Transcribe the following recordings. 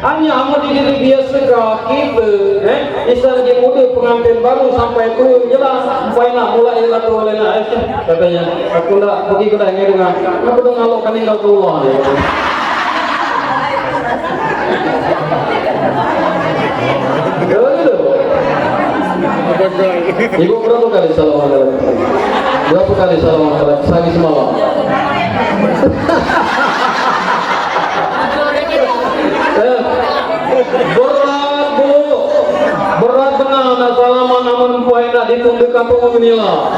hanya amat diri biasa kita misal dia muda pengantin baru sampai tu jelas supaya nak mulai lah tu oleh nak katanya aku nak pergi ke dah dengan aku dah ngalok kan tinggal keluar dia Ibu berapa kali salam alaikum? Berapa kali salam alaikum? Sehari semalam. Berat bu, berat benar nak salaman namun puai nak ditunggu kampung menila.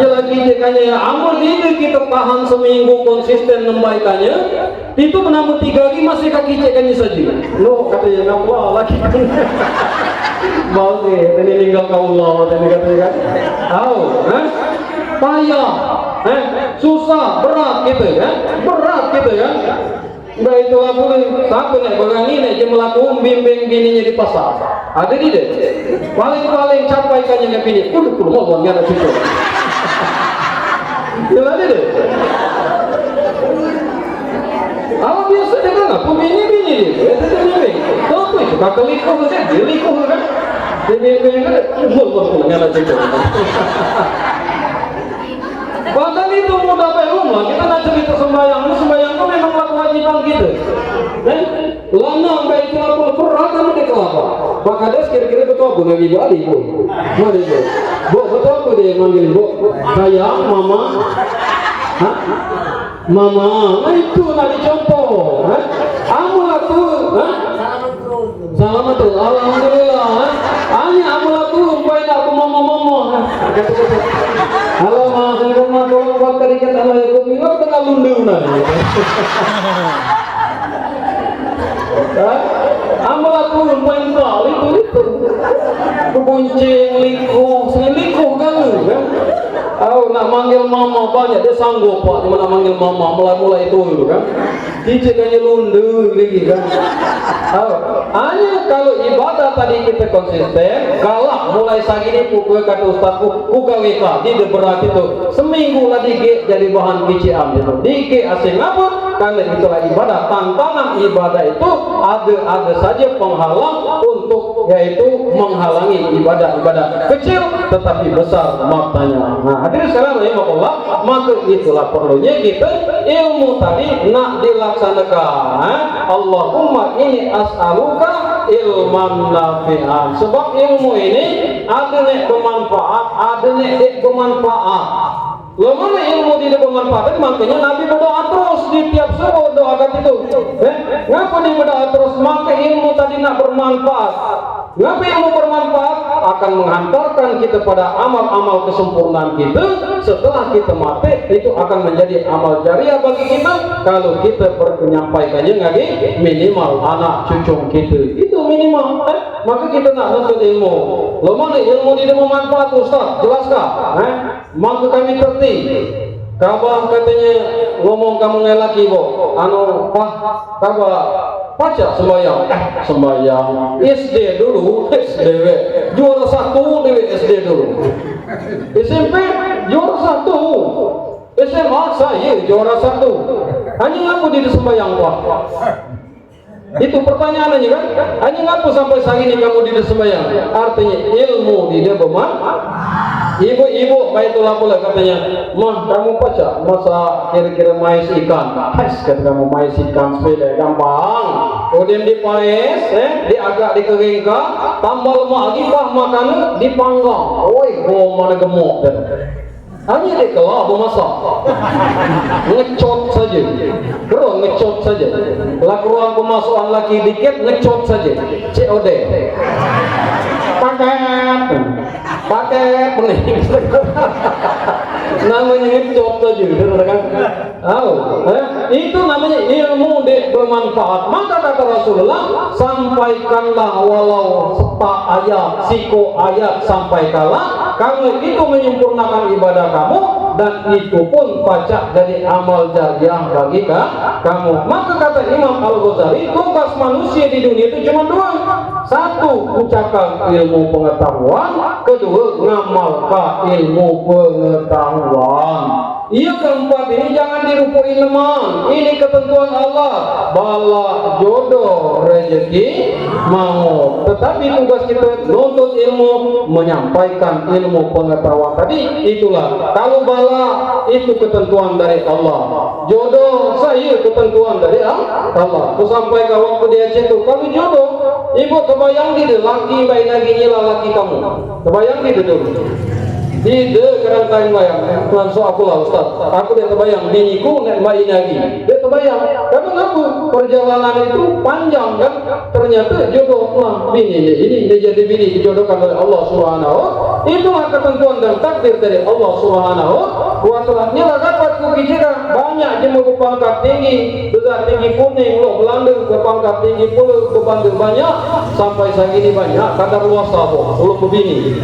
Ya lagi jekanya ya, amun ini kita tahan seminggu konsisten membaikannya, itu menambah 3 hari masih kaki cekannya saja. Lo katanya ngapa lagi? Mau deh, ini tinggal kau Allah, ini katanya kan? Tahu, payah, susah, berat gitu kan? Berat gitu kan? Baik itu aku takut nih, bagang ini cuma laku bimbing gininya di pasar. Ada di deh. Paling capai kannya nggak pilih. Kudu mau buangnya ada situ. Jelas deh. Awak biasa dengan apa? Bini deh. Itu bimbing. Tahu itu kakak likuh kan? Dia likuh kan? Dia bimbing kan? Mau buangnya ada situ. Bahkan itu mau dapat rumah, kita nak cerita sembahyang tu memang kewajiban kita. Lama baik itu apa berat kan dia kelapa. Maka dia kira-kira betul apa nak ibu adik ibu. Mana ibu? Bu betul apa dia manggil ibu? Sayang mama. Hah? Mama, itu nak dicontoh. Amal aku, selamat tu, alhamdulillah. Hanya amal aku baik aku mama. Halo mas, rumah tolong buat terikat Allah ya, aku bingung tengah lundu nah. Amal aku main bal itu, kuncing likuh kan? Nak manggil mama banyak dia sanggup pak, cuma nak manggil mama mulai itu kan? Dicekannya lundu lagi kan? Hanya kalau ibadah tadi kita konsisten, kalau mulai segini pukul kata ustazku, ukawika di berat itu seminggu lagi jadi bahan bician itu. Dike asing apa? Karena itulah ibadah. Tantangan ibadah itu ada saja penghalang untuk yaitu menghalangi ibadah kecil tetapi besar maknanya. Nah, hadirin sekalian rahimakumullah, maka itulah perlunya kita ilmu tadi nak dilaksanakan. Allahumma inni as'aluka ilman nafi'an. Sebab ilmu ini ada nek bermanfaat, ada nek bermanfaat. Lemana ilmu tidak bermanfaat, makanya Nabi berdoa terus di tiap subuh doakan itu. Ngapa dia berdoa terus? Maka ilmu tadi nak bermanfaat. Ngapa ilmu bermanfaat? Akan menghantarkan kita pada amal-amal kesempurnaan kita. Setelah kita mati, itu akan menjadi amal jariah bagi kita. Kalau kita menyampaikannya lagi minimal anak cucu kita, itu minimal. Maka kita nak nuntut ilmu. Lemana ilmu tidak bermanfaat, Ustaz? Jelaskan. Maka kami tertib. Kabar katanya ngomong kamu ngelaki bo, kabar baca sembahyang SD dulu, SD juara 1 dewe SD dulu, SMP juara 1, SMA saya juara 1. Hanya ngaku di sembahyang pak. Itu pertanyaannya kan? Hanya ngaku sampai saat ini kamu di sembahyang? Artinya ilmu di dia bermanfaat. Ibu baiklah pula katanya, mah kamu baca masa kira-kira mais ikan, kata kamu mais ikan sepeda gampang, kemudian dipaes, diagak dikeringkan, tambah lemak lagi makanan dipanggang, mana gemuk dan hanya dia kalau abu masak ngecot saja, kerong ngecot saja, laku ruang pemasukan lagi dikit ngecot saja, COD pakai pening namanya ngecot saja kan? Itu namanya ilmu bermanfaat. Maka kata Rasulullah, sampaikanlah walau sepak ayat, siko ayat sampaikanlah, kamu itu menyempurnakan ibadah kamu dan itu pun pajak dari amal jariah bagi kamu. Maka kata Imam Al-Ghazali, tugas manusia di dunia itu cuma 2. 1, ucapkan ilmu pengetahuan. 2, ngamalkan ilmu pengetahuan. Yang keempat ini jangan dirupui teman. Ini ketentuan Allah. Bala, jodoh, rezeki, maut. Tetapi tugas kita nuntut ilmu, menyampaikan ilmu pengetahuan tadi. Itulah. Kalau bala itu ketentuan dari Allah. Jodoh saya ketentuan dari Allah. Aku sampaikan waktu dia jatuh. Kalau jodoh, ibu kebayang di laki bayi lagi nyila laki kamu. Kebayang di dulu. Tidak kadang-kadang bayang. Langsung aku lah Ustaz. Aku dia terbayang biniku nek bayi lagi. Dia terbayang. Karena apa? Perjalanan itu panjang kan. Ternyata jodoh lah bini ini dia jadi bini dijodohkan oleh Allah Subhanahu. Itulah ketentuan dan takdir dari Allah Subhanahu wa taala. Nyala dapat kubicara banyak jemaah berpangkat tinggi, besar tinggi kuning, lo Belanda berpangkat tinggi pula berbantu banyak sampai segini banyak kadar luas apa? Lo begini.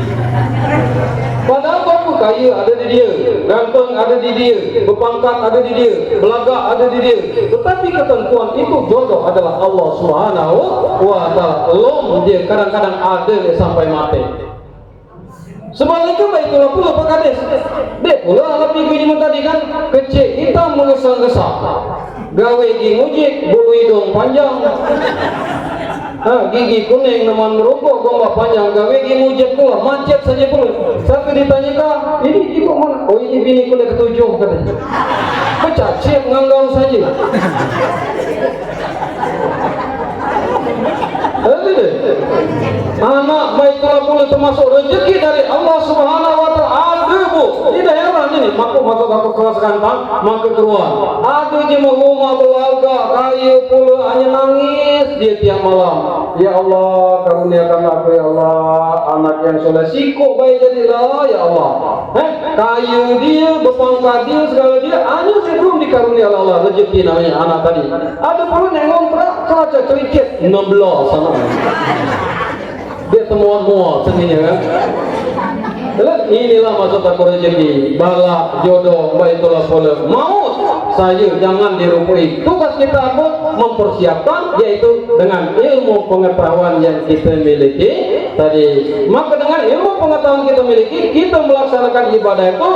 Padahal kamu kaya ada di dia, ganteng ada di dia, berpangkat ada di dia, belagak ada di dia. Tetapi ketentuan itu jodoh adalah Allah Subhanahu wa taala. Belum dia kadang-kadang ada dia sampai mati. Sebaliknya itulah pula Pak Kades. Dia pula lebih gini tadi kan kecil hitam mengesang-gesang. Gawe gigi ngujik, bulu hidung panjang. Gigi kuning naman merokok gombak panjang gawe gigi ngujek keluar macet saja pun. Satu ditanyakan ini ibu mana? Oh ini bini kuliah ketujuh katanya. Pecacik nganggang saja. Anak baiklah pula termasuk rezeki dari Allah Subhanahu wa taala. Ada bu, ini daerah ini masuk aku kelas kantang, maka keluar. Ada je mau rumah belaga, kayu pula hanya nangis dia tiap malam. Ya Allah, karuniakan aku ya Allah, anak yang soleh sikuk baik jadilah ya Allah. Kayu dia, berpangkat dia, segala dia, hanya sebelum dikarunia Allah rezeki namanya anak tadi. Ada pula yang ngontrak, saja kerikit 16 sana. Dia temuan muat seninya kan. Inilah maksud aku rezeki, bala, jodoh, baitulah pola, maut saja jangan dirupui. Tugas kita apa? Mempersiapkan, yaitu dengan ilmu pengetahuan yang kita miliki tadi. Maka dengan ilmu pengetahuan kita miliki, kita melaksanakan ibadah itu.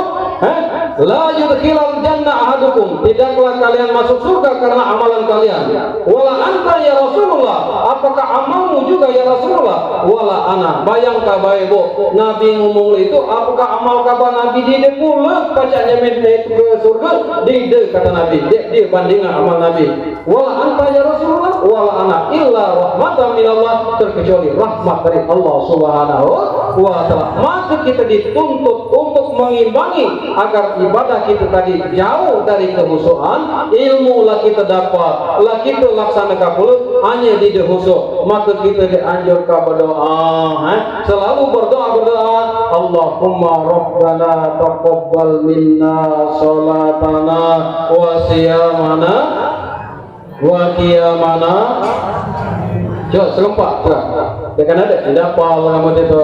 La yudkhilal jannah ahadukum, tidaklah kalian masuk surga karena amalan kalian. Wala anta ya Rasulullah, apakah amalmu juga ya Rasulullah? Wala ana, bayangkah baik bu, Nabi ngomong itu, apakah amal kabar Nabi dia pula bacanya minta ke surga? Dia kata Nabi, dia bandingan amal Nabi. Wala anta ya Rasulullah, wala ana illa rahmatan minallah, terkecuali rahmat dari Allah Subhanahu wa taala. Maka kita dituntut untuk mengimbangi agar ibadah kita tadi jauh dari kehusuan, ilmu lah kita dapat, lah kita laksanakan pula hanya di khusyuk. Maka kita dianjurkan berdoa, selalu berdoa, Allahumma Rabbana taqabbal minna salatana wa siyamana wa qiyamana. Coba serempak dia kan ada apa nama dia tu?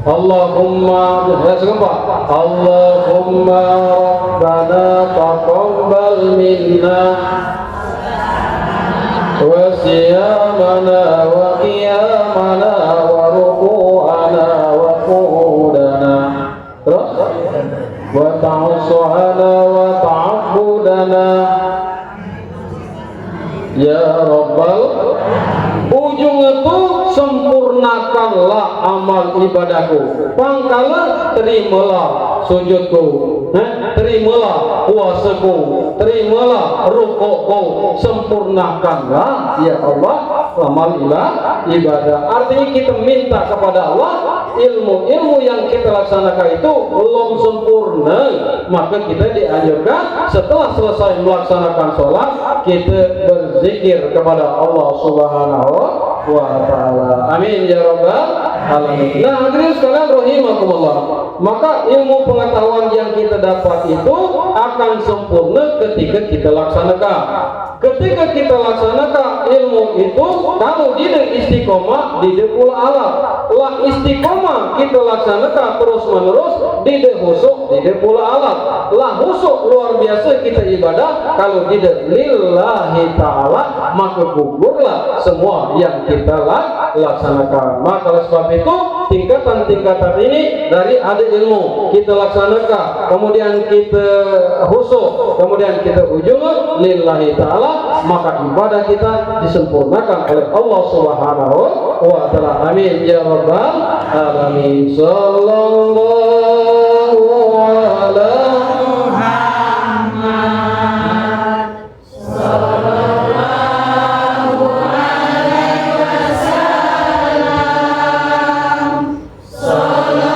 Allahumma serempak. Allahumma Rabbana taqabbal minna wa siyamana wa qiyamana wa ruku'ana wa qu'udana wa ta'asuhana wa ta'abudana ya Rabbal. Ujung itu sempurnakanlah amal ibadahku, pangkala terimalah sujudku, terimalah puasaku, terimalah rukukku, sempurnakanlah ya Allah amal ibadah. Artinya kita minta kepada Allah ilmu yang kita laksanakan itu belum sempurna, maka kita dianjurkan setelah selesai melaksanakan sholat kita berzikir kepada Allah Subhanahu wa taala. Amin ya rabbal alamin. Nah, hadirin sekalian rahimakumullah. Maka ilmu pengetahuan yang kita dapat itu akan sempurna ketika kita laksanakan. Ketika kita laksanakan ilmu itu, kalau tidak istiqomah, tidak pula alat. Lah istiqomah kita laksanakan terus menerus, tidak husuk, tidak pula alat. Lah husuk luar biasa kita ibadah, kalau tidak lillahi ta'ala, maka gugurlah semua yang kita laksanakan. Maka oleh sebab itu tingkatan-tingkatan ini dari ada ilmu kita laksanakan, kemudian kita khusyuk, kemudian kita ujung lillahi ta'ala, maka ibadah kita disempurnakan oleh Allah Subhanahu wa ta'ala. Amin ya rabbal alamin. Sallallahu ala Muhammad, sallallahu alaihi wasallam, sallallahu ala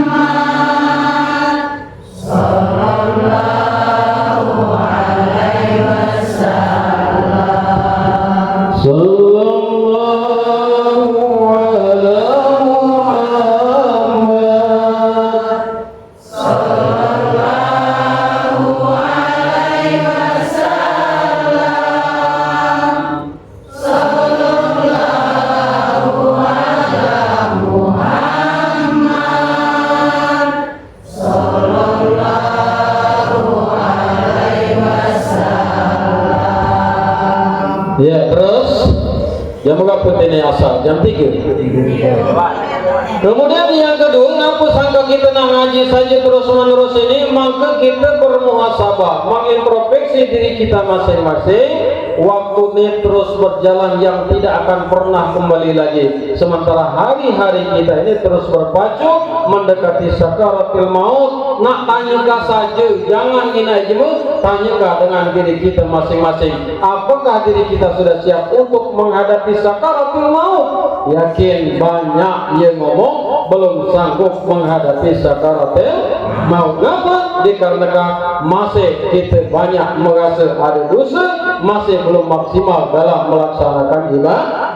Muhammad, sallallahu alaihi wasallam, sallallahu ala Muhammad, sallallahu alaihi wasallam, sallallahu ala Muhammad, sallallahu alaihi wasallam. Ya, terus jam berapa ini asal? Jam 3. Kemudian yang kedua, ngapa sangka kita nak ngaji saja terus menerus ini, maka kita bermuhasabah, mengintrospeksi diri kita masing-masing. Waktu ini terus berjalan yang tidak akan pernah kembali lagi. Sementara hari-hari kita ini terus berpacu mendekati sakaratul maut. Nak tanyakah saja, jangan ini aja, tanyakah dengan diri kita masing-masing. Apakah diri kita sudah siap untuk menghadapi sakaratul maut? Yakin banyak yang ngomong belum sanggup menghadapi sakaratul maut. Kenapa? Dikarenakan masih kita banyak merasa ada dosa, masih belum maksimal dalam melaksanakan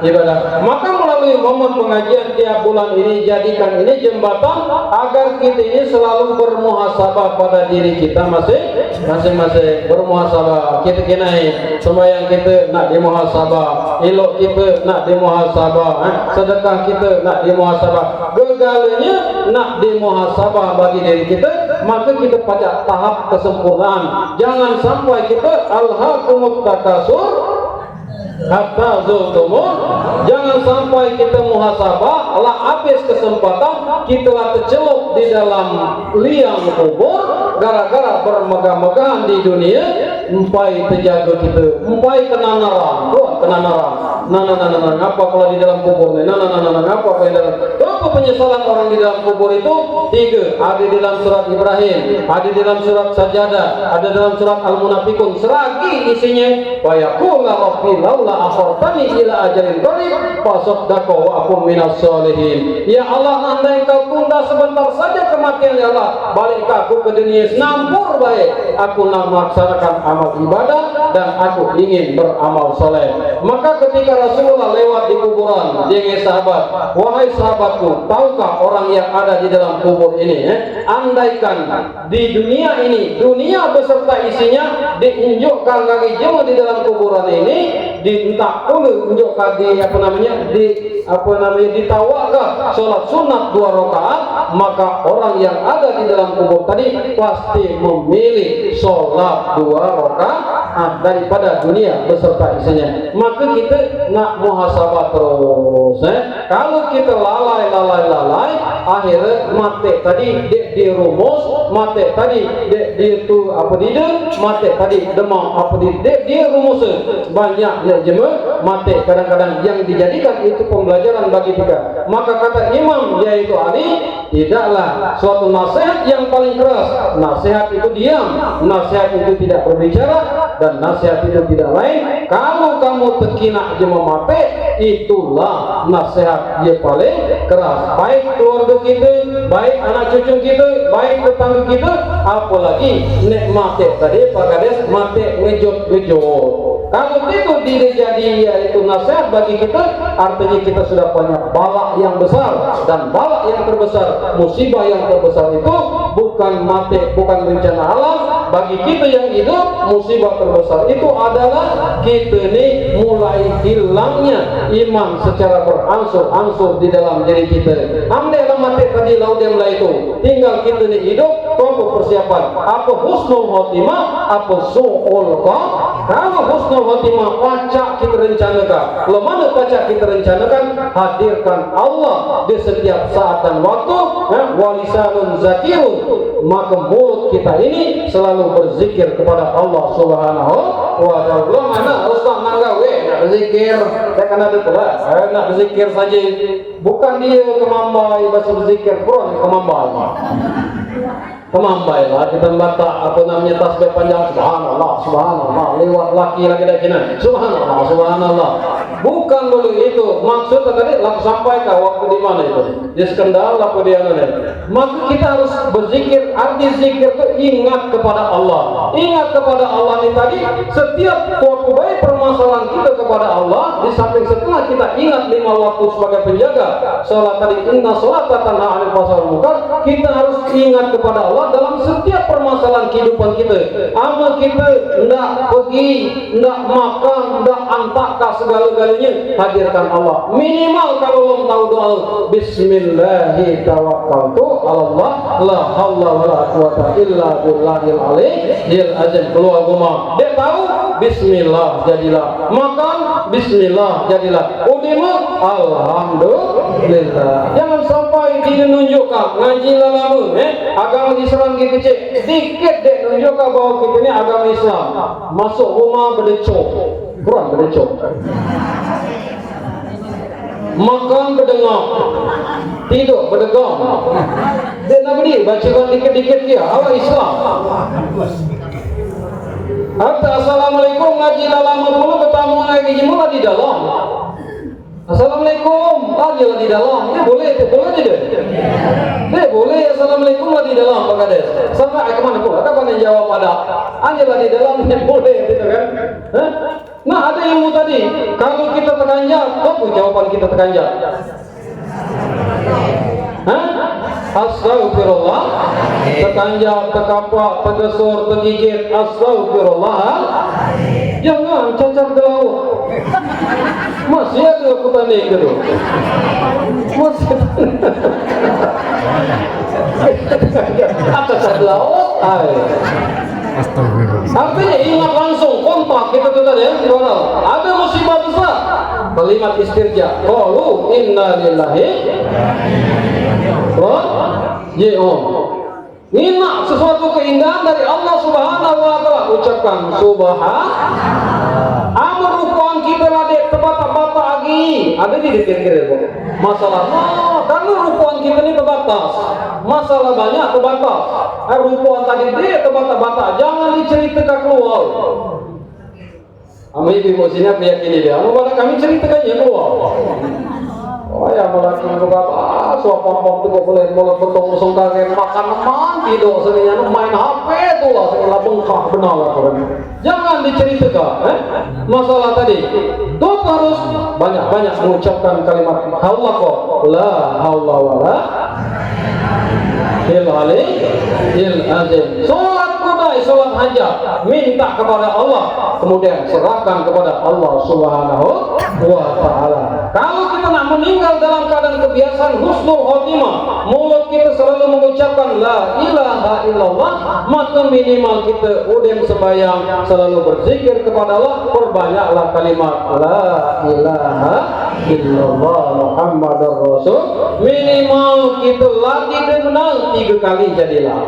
ibadah. Maka melalui momen pengajian tiap bulan ini, jadikan ini jembatan agar kita ini selalu bermuhasabah pada diri kita masing-masing. Bermuhasabah, kita kenai sembahyang kita nak dimuhasabah, elok kita nak dimuhasabah, sedekah kita nak dimuhasabah, gagalnya nak dimuhasabah bagi diri kita, maka kita pada tahap kesempurnaan. Jangan sampai kita alhaqumut takasur hatta zultumur. Jangan sampai kita muhasabah lah habis kesempatan, kita lah tercelup di dalam liang kubur gara-gara bermegah-megahan di dunia, empai terjaga kita, empai kena nerang, kena nerang. Ngapa kalau di dalam kubur ni? Ngapa kalau di dalam? Apa penyesalan orang di dalam kubur itu? 3. Ada di dalam surat Ibrahim, ada di dalam surat Sajadah, ada dalam surat Al-Munafikun. Seragi isinya, wa yaqulu rabbi laula akhartani ila ajalin qarib fasaddaqu wa akun minas solihin. Ya Allah, andai Engkau tunda sebentar saja kematian, ya Allah, balik aku ke dunia senampur baik, aku nak melaksanakan amal ibadah dan aku ingin beramal soleh. Maka ketika Rasulullah lewat di kuburan, dia sahabat, wahai sahabatku, tahukah orang yang ada di dalam kubur ini? Andaikan di dunia ini, dunia beserta isinya diinjukkan kaki jemu di dalam kuburan ini, diminta dulu unjukkan ditawakah sholat sunat 2 rakaat, maka orang yang ada di dalam kubur tadi pasti memilih sholat 2 rakaat daripada dunia beserta isinya. Maka kita nak muhasabah terus. Kalau kita lalai, akhirnya mati tadi dirumus, mati tadi itu apa dia, mati tadi demam apa dia rumus banyaknya jemaah mati kadang-kadang yang dijadikan itu pembelajaran bagi kita. Maka kata imam yaitu Ali, tidaklah suatu nasihat yang paling keras. Nasihat itu diam, nasihat itu tidak berbicara, dan nasihat itu tidak lain. Kalau kamu terkina jemaah mati, itulah nasihat yang paling keras. Baik keluarga kita, baik anak cucu kita, baik tetangga kita, apalagi nek mati tadi Pak Kades mati ngejot. Kalau itu tidak jadi yaitu nasihat bagi kita, artinya kita sudah banyak balak yang besar, dan balak yang terbesar, musibah yang terbesar itu bukan mati, bukan bencana alam. Bagi kita yang hidup, musibah terbesar itu adalah kita ini mulai hilangnya iman secara berangsur-angsur di dalam diri kita. Andai mati tadi laudia mulai itu, tinggal kita ini hidup, apa persiapan? Apa husnul khotimah, apa su'ul khotimah? Kalau husnul khotimah, wajah kita rencanakan. Kalau mana pacak kita rencanakan, hadirkan Allah di setiap saat dan waktu. Walisanun zakirun, maka mulut kita ini selalu berzikir kepada Allah Subhanahu wa ta'ala. Belum mana ustaz manggawe nak berzikir, saya kan ada pula nak berzikir saja, bukan dia kemambai bahasa berzikir Quran kemambai lah kita membaca apa namanya tasbih panjang subhanallah subhanallah, lewat laki lagi dah kena subhanallah subhanallah, bukan dulu itu maksudnya. Tadi laku sampaikan waktu di mana itu di Skandal apa dia mana, maka kita harus berzikir. Arti zikir itu ingat kepada Allah, ingat kepada Allah ini tadi setiap waktu baik permasalahan kita kepada Allah. Di samping setelah kita ingat 5 waktu sebagai penjaga salat tadi, inna sholata tanha 'anil fahsya'i wal munkar, kita harus ingat kepada Allah dalam setiap permasalahan kehidupan kita. Amal kita hendak pergi, hendak makan, hendak antakah segala-galanya, hadirkan Allah. Minimal kalau belum tahu doa bismillahi tawakkaltu 'alallah la haula wala quwata illa billahil aliyyil azim. Keluar rumah dia tahu bismillah jadilah, makan bismillah jadilah, udima alhamdulillah. Jangan sampai dia nunjukkan ngaji lama agama Islam kita kecil dikit dek nunjukkan bahwa kita ni agama Islam. Masuk rumah berdecok, Quran berdecok, makan berdengar, tidur berdegang. Dia nak beri bacakan dikit-dikit dia awak Islam. Hatta assalamualaikum ngaji dalam dulu bertamu lagi jemaah di dalam. Assalamualaikum lagi lah di dalam. Dia boleh tidak? Dia boleh assalamualaikum lah di dalam Pak Kades. Sampai ke mana pula? Kapan yang jawab ada? Hanya lah di dalam dia boleh gitu kan? Nah ada ilmu tadi. Kalau kita terkanjak, apa jawaban kita terkanjak? Astagfirullah, terkanjak, terkapak, tergesur, tergigit, astagfirullah. Jangan cacar ke laut. Masih ada aku tanya gitu. Masih cacar ke laut. Artinya ingat langsung kontak kita tuh tadi ya. Ada musibah besar. Kalimat istirja. Qalu inna lillahi wa ji'un. Minta sesuatu keindahan dari Allah Subhanahu wa ta'ala, ucapkan subhan. Amar rukuan kita ladek terbata-bata lagi. Ada di dikir-kir masalah. Karena rukuan kita ini terbatas. Masalah banyak terbatas. Rukuan tadi dia terbata-bata. Jangan diceritakan keluar. Kami ibu sini meyakini dia. Malah kami ceritakannya keluar. Oh ya malah kita berkata, suapam tu boleh malah bertemu songkaren makan teman tidur sebenarnya main HP tu lah segala bengkak benar lah orang. Jangan diceritakan, masalah tadi. Tu harus banyak-banyak mengucapkan kalimat Allah kok, la haula wala il azim. Solat kudai, solat hajat, minta kepada Allah, kemudian serahkan kepada Allah Subhanahu wa ta'ala. Kalau kita nak meninggal dalam keadaan kebiasaan husnul khotimah, mulut kita selalu mengucapkan la ilaha illallah, maka minimal kita udem sembahyang selalu berzikir kepada Allah, perbanyaklah kalimat la ilaha illallah Muhammadur Rasul. Minimal kita lagi benar 3 kali jadilah.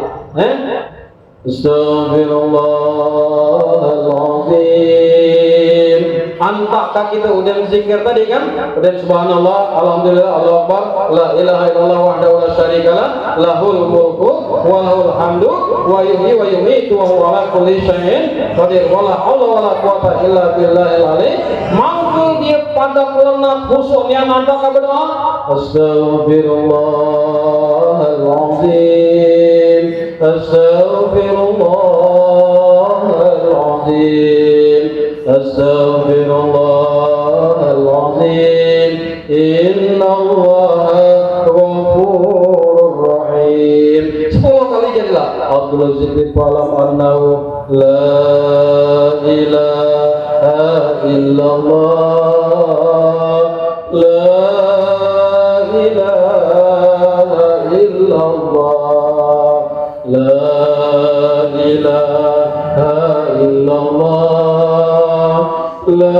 Astaghfirullahaladzim. Antakkah kita udah zikir tadi kan? Udah subhanallah, alhamdulillah, Allahu akbar, la ilaha illallah wahdahu la syarikalah, lahul mulku wa lahul hamdu wa yuhyi wa yumiitu wa huwa ala kulli syai'in qadir. Wala haula wala quwata illa billahil aliyyil. Mangku dia pada kelena khususnya antakkah berdoa? Astaghfirullahaladzim. Astaghfirullahaladzim. Astaghfirullahaladzim. Innallaha ghafurur rahim. 10 kali jadilah. Abdul Zikri falam annahu la ilaha illallah. La ilaha illallah. La ilaha illallah. La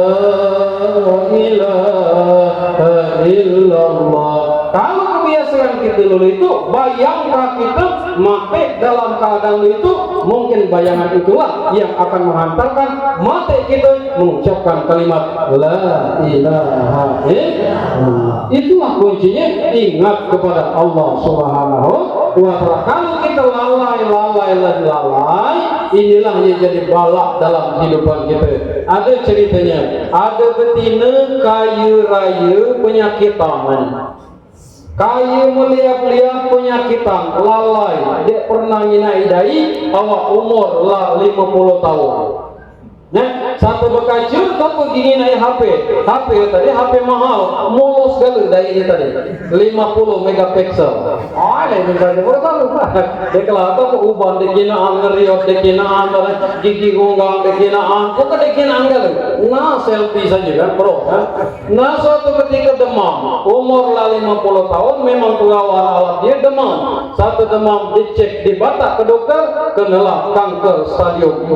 ilaha illallah. Kalau kebiasaan kita dulu itu bayangkan kita mati dalam keadaan itu, mungkin bayangan itulah yang akan menghantarkan mati kita mengucapkan kalimat la ilaha illallah. Itulah kuncinya, ingat kepada Allah Subhanahu wa ta'ala. Kalau kita lalai, inilah yang jadi balak dalam kehidupan kita. Ada ceritanya, ada betina kayu raya penyakitan. Kayu melihat-lihat penyakitan, lalai, dia pernah nginai awak umur lah 50 tahun. Nah, satu berkaca tak pergi naik HP tadi HP mahal, mulus sekali dari ini tadi 50 megapiksel. Ini saja baru dia kelihatan kok uban dekinaan ngeriok dekinaan gigi gonggang dekinaan kok dekinaan kali. Nah, selfie saja kan bro kan. Nah, suatu ketika demam, umur lah 50 tahun, memang pengawal alat dia demam. Satu demam dicek di batak ke dokter, kenalah kanker stadium 4.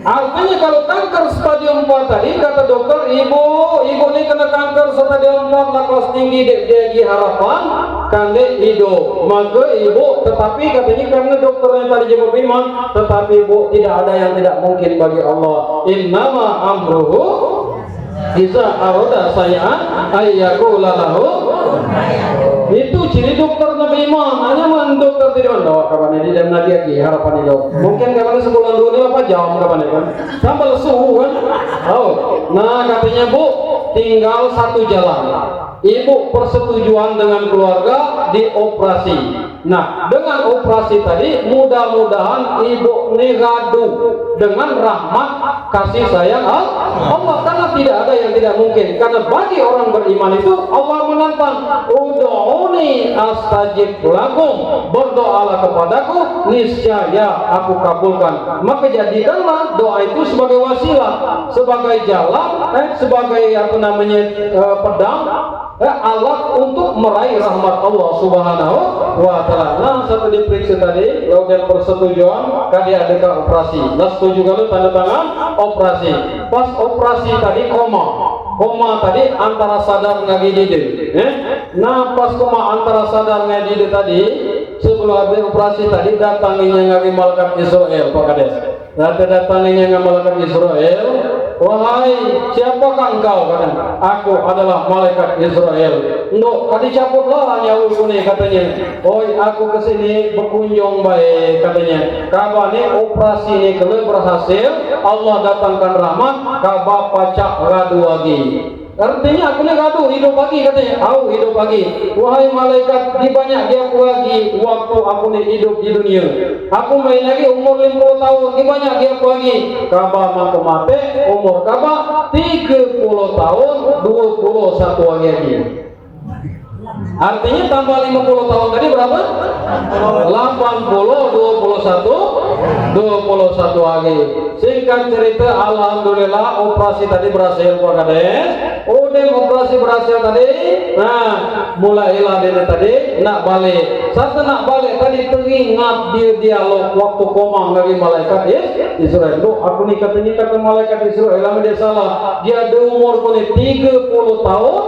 Artinya kalau kanker stadium 4 tadi, kata dokter, ibu ini kena kanker stadium 4 lah, kelas tinggi dia harapan kan dia hidup. Maka ibu, tetapi katanya karena dokter yang tadi jawab iman, tetapi ibu tidak ada yang tidak mungkin bagi Allah. Innama amruhu iza arada sayaan ayyakula lahu. Itu ciri dokter Nabi Imam. Hanya man dokter tidak ada kapan ini dan nabi lagi harapan itu. Mungkin kapan sebulan dulu apa jam kapan kan? Sampai suhu kan? Oh, nah katanya bu, tinggal satu jalan. Ibu persetujuan dengan keluarga dioperasi. Nah, dengan operasi tadi mudah-mudahan ibu negadu dengan rahmat kasih sayang Allah, karena tidak ada yang tidak mungkin. Karena bagi orang beriman itu Allah menantang, ud'uni astajib lakum, berdoalah kepadaku niscaya aku kabulkan. Maka jadikanlah doa itu sebagai wasilah, sebagai jalan, sebagai pedang, alat untuk meraih rahmat Allah Subhanahu wa ta'ala. Nah, satu diperiksa tadi, logian persetujuan, kadi ada operasi. Nah, setuju kalau tanda tangan operasi. Pas operasi tadi koma tadi antara sadar ngagi dide. Nah, pas koma antara sadar ngagi dide tadi, sebelum habis operasi tadi datanginya ngagi malaikat Israel, Pak Kades. Datanginya ngagi malaikat Israel. Wahai, siapakah engkau? Katanya, aku adalah malaikat Israel. No, tadi cabutlah nyawa ini katanya. Oi, aku kesini berkunjung baik katanya. Kabar ini operasi ini kalau berhasil, Allah datangkan rahmat, kabar pacak radu lagi. Artinya aku ni gaduh hidup lagi katanya. Aku hidup lagi. Wahai malaikat, di banyak dia aku lagi waktu aku ni hidup di dunia. Aku main lagi umur 50 tahun, di banyak dia aku lagi. Kabar mampu mati, umur kabar 30 tahun, 21 lagi. Artinya tambah 50 tahun tadi berapa? 80, 21 lagi. Singkat cerita, alhamdulillah operasi tadi berhasil Pak Kades. Udah operasi berhasil tadi. Nah, mulailah dia tadi nak balik. Saat nak balik tadi teringat dia dialog waktu koma dari malaikat Israel. Loh, aku ni katanya kata malaikat Israel, lama dia salah. Dia ada umur pun 30 tahun.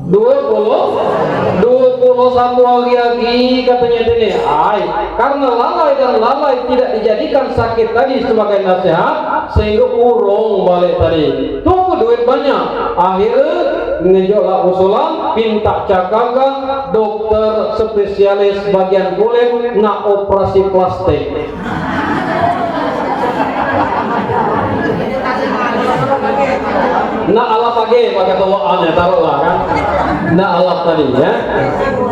21 lagi katanya ini. Karena lalai tidak dijadikan sakit tadi sebagai nasihat, sehingga urung balik tadi. Tunggu duit banyak. Akhirnya ngejoklah usulan, pinta cakakan dokter spesialis bagian kulit nak operasi plastik. Nak alap lagi pakai tolokannya taruhlah kan. Nak alap tadi ya.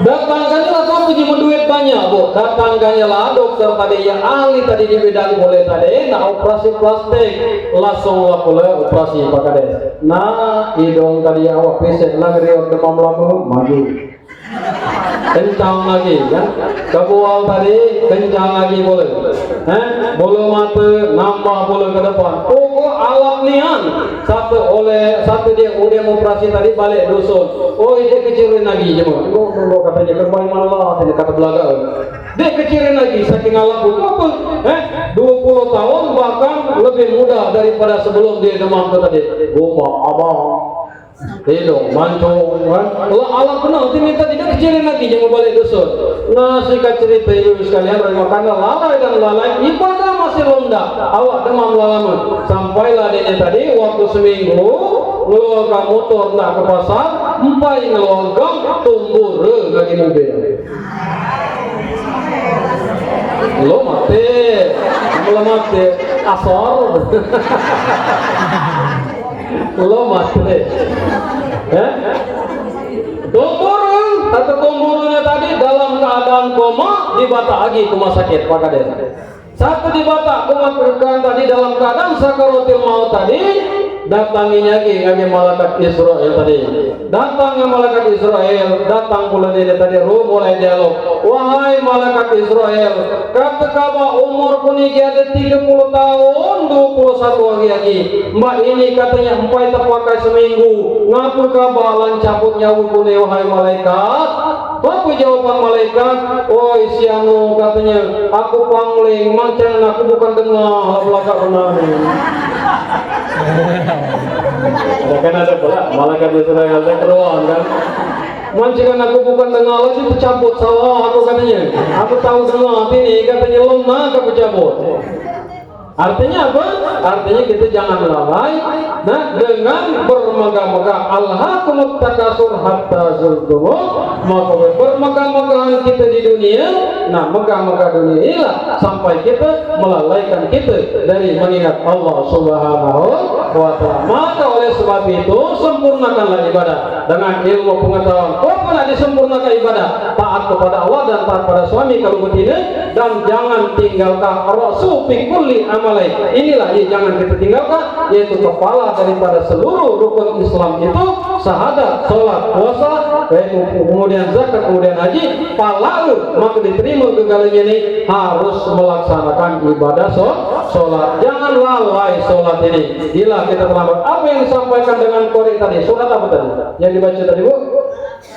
Datangkanlah kamu punya duit banyak bu. Datangkanlah dokter tadi yang ahli tadi di bidang kulit tadi. Nak operasi plastik langsung lah pula operasi Pak Kades. Nah hidung tadi awak peset lah riwayat demam lambung maju. Kencang lagi kan, kebual tadi kencang lagi boleh, bulu mata nambah boleh ke depan. Pokok alat nian satu oleh satu dia udah operasi tadi balik dusun. Oh dia kecilin lagi cuma. Gua katanya kembali malah tadi kata belaga. Dia kecilin lagi saking ngalah apa? 20 tahun bahkan lebih muda daripada sebelum dia demam itu tadi. Gua abang. Itu mancung kan. Kalau alam kenal minta tidak kecilin lagi jangan balik dusun. Nah singkat cerita ibu sekalian karena lalai dan lalai ibadah masih londa. Awak demam lama. Sampailah dia tadi waktu seminggu ngeluarkan motor nak ke pasar, empai ngeluarkan tumbur lagi mobil. Lo mati asor. Lo mati. Tumbur, satu tumburnya tadi dalam keadaan koma dibatak lagi ke rumah sakit Pak Kades. Satu dibatak koma tadi dalam keadaan sakaratul maut tadi datanginya lagi malaikat Israel tadi. Datang malaikat Israel, datang pula dia tadi mulai dialog. Wahai malaikat Israel, kata kamu umur kuniki ada 30 tahun, 21 lagi. Mbak ini katanya empai terpakai seminggu. Ngaku kabalan cabut nyawa kune wahai malaikat. Apa jawaban malaikat? Oh si anu katanya, aku pangling, macam aku bukan dengar belakang benar. Kan ada pula malaikat Israel yang keruan kan. Mancing aku bukan dengar lagi tercabut salah aku katanya. Aku tahu dengar ini katanya lemah aku cabut. Artinya apa? Artinya kita jangan lalai dengan bermegah-megah. Alhaakumut takasur hatta zurtumul maqabir. Bermegah-megahan kita di dunia, nah megah-megah dunia inilah sampai kita melalaikan kita dari mengingat Allah Subhanahu wa ta'ala. Maka oleh sebab itu sempurnakanlah ibadah dengan ilmu pengetahuan. Kapan disempurnakan ibadah? Taat kepada Allah dan taat pada suami kalau betina, dan jangan tinggalkan rasul fi kulli amalai. Inilah yang jangan kita tinggalkan, yaitu kepala daripada seluruh rukun Islam itu syahadat, salat, puasa, kemudian zakat, kemudian haji. Palau maka diterima kegalanya ini harus melaksanakan ibadah salat. Jangan lalai salat ini. Gila kita terlambat. Apa yang disampaikan dengan korek tadi? Surat apa tadi? Yang dibaca tadi Bu?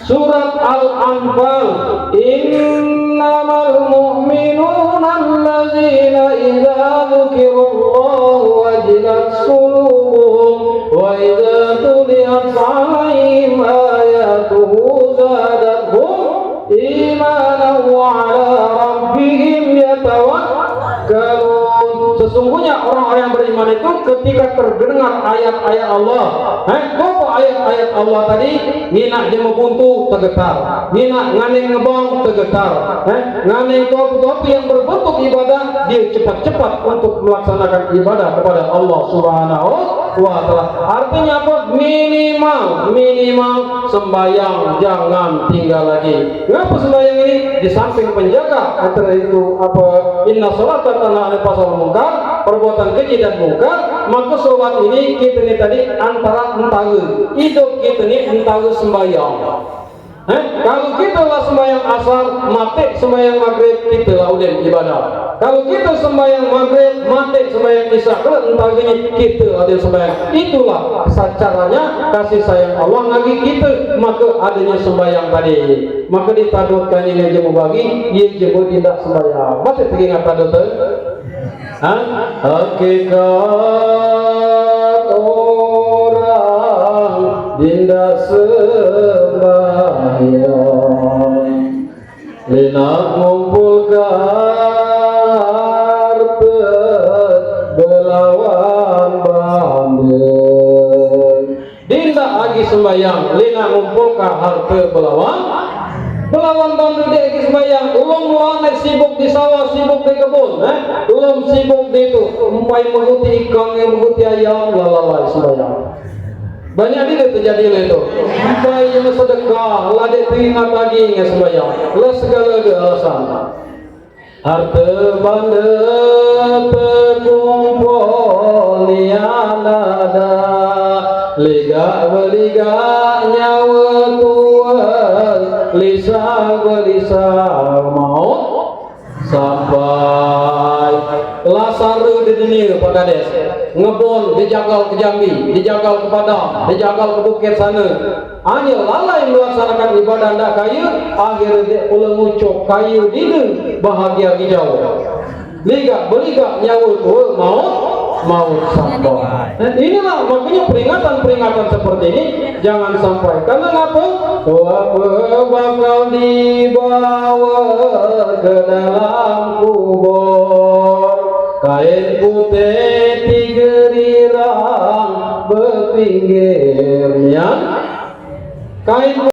Surat Al-Anfal. Innamal mu'minuna allazina idza dzukirallahu wajilat qulubuhum wa idza tuliyat 'alaihim ayatuhu zadatuhum imanan wa 'ala rabbihim yatawakkalun. Sesungguhnya orang-orang yang beriman itu ketika terdengar ayat-ayat Allah, apa ayat-ayat Allah tadi? Mina jema buntu tergetar, mina nganeng ngebong tergetar, nganeng topi yang berbentuk ibadah dia cepat-cepat untuk melaksanakan ibadah kepada Allah Subhanahu wa ta'ala. Artinya apa? Minimal sembahyang jangan tinggal lagi. Kenapa sembahyang ini? Di samping penjaga antara itu apa? Inna sholata tanha 'anil fahsya'i wal munkar, perbuatan keji dan munkar. Maka sholat ini kita ini tadi antara entaga hidup kita ini entaga sembahyang. Kalau kita lah sembahyang asar, mati sembahyang maghrib, kita lah udah ibadah. Kalau kita sembahyang maghrib, mati sembahyang isya, kalau entahnya kita ada sembahyang. Itulah caranya kasih sayang Allah lagi kita, maka adanya sembahyang tadi. Maka ditadutkan ini aja bagi, ia jemput tidak sembahyang. Masih teringat tadut? Hakikat orang tidak sembahyang, lina ngumpulkan harta belawan bandel. Dinda lagi sembahyang, lina ngumpulkan harta belawan bandel dia lagi sembahyang. Ulung mulai sibuk di sawah, sibuk di kebun, ulung sibuk di itu, umpai mengikuti ikan, mengikuti ayam, lalala sembahyang. Banyak dia terjadi itu. Umpai yang sedekah, ladek teringat lagi yang sembahyang. Lah segala ada alasan. Harta bandel terkumpul lianada, liga beliga nyawa tuan, lisa belisa maut sampai lasaru di dunia Pak Kades, ngebon dijagal ke Jambi, dijagal ke Padang, dijagal ke Bukit sana. Hanya lalai melaksanakan ibadah ndak kayu, akhirnya ulah ngucok kayu dinu bahagia hijau. Liga beliga nyawa tuh mau sampai. Dan inilah makanya peringatan seperti ini jangan sampai. Karena apa? Bakal dibawa ke dalam kubur, kain putih tigerirang berpinggirnya, kain